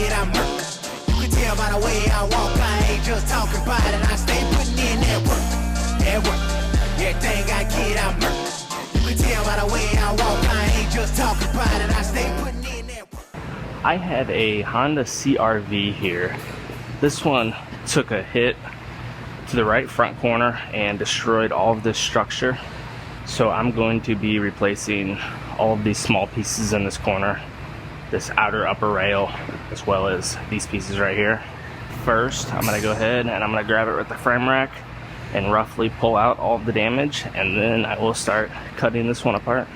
kid, I'm murk. You can tell by the way I walk, I ain't just talking about it. I stay putting in that work, that work. Everything I get, I'm murk. You can tell by the way I walk, I ain't just talking about it. I stay putting in that work. I have a Honda CRV here. This one took a hit to the right front corner and destroyed all of this structure. So I'm going to be replacing all of these small pieces in this corner, this outer upper rail, as well as these pieces right here. First, I'm going to go ahead and I'm going to grab it with the frame rack and roughly pull out all of the damage, and then I will start cutting this one apart.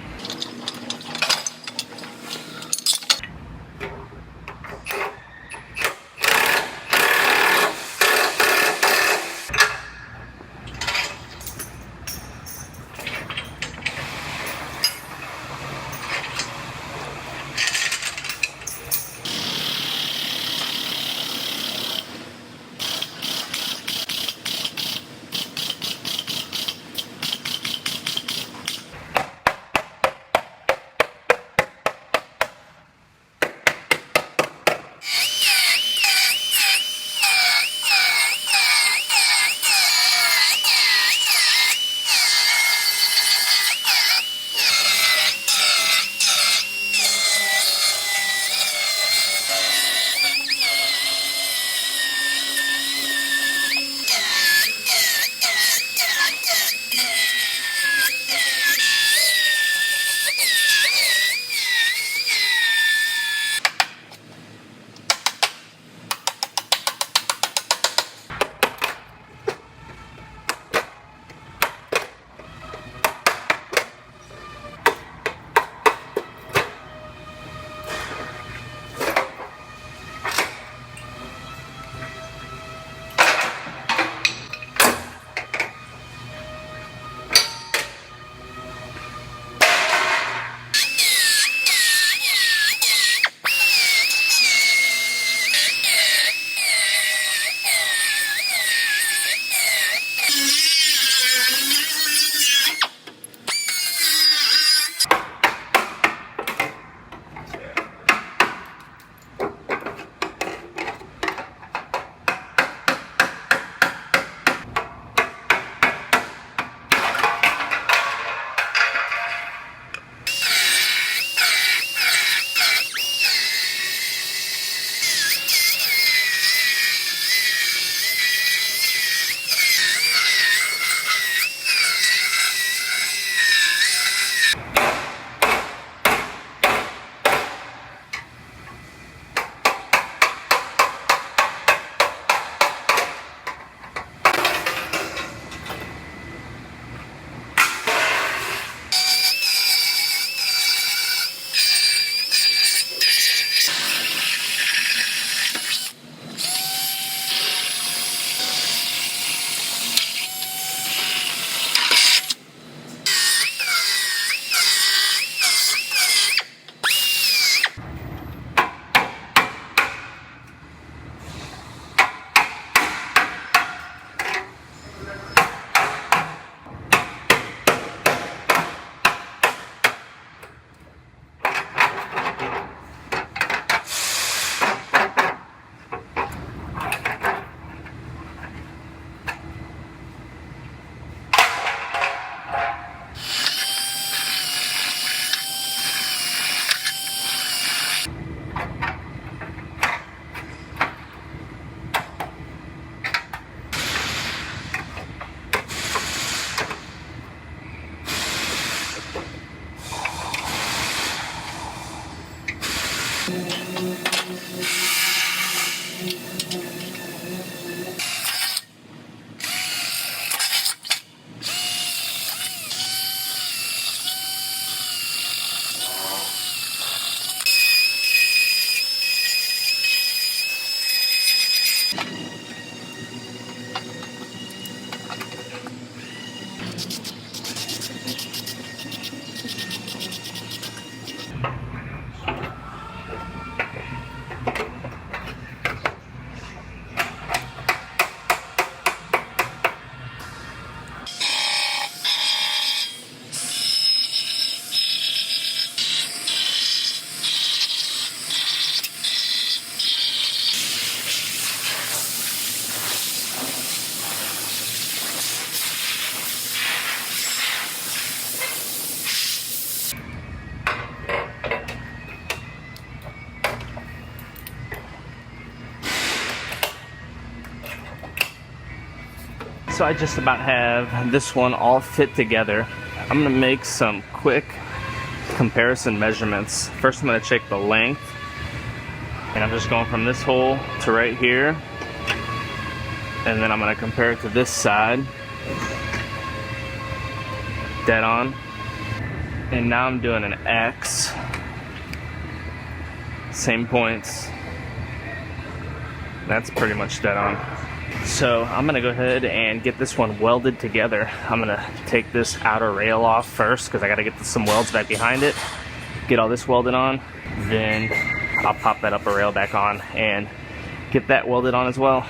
So I just about have this one all fit together. I'm gonna make some quick comparison measurements. First I'm gonna check the length, and I'm just going from this hole to right here, and then I'm gonna compare it to this side, dead on. And now I'm doing an X, same points, that's pretty much dead on. So I'm gonna go ahead and get this one welded together. I'm gonna take this outer rail off first because I gotta get some welds back behind it, get all this welded on, then I'll pop that upper rail back on and get that welded on as well.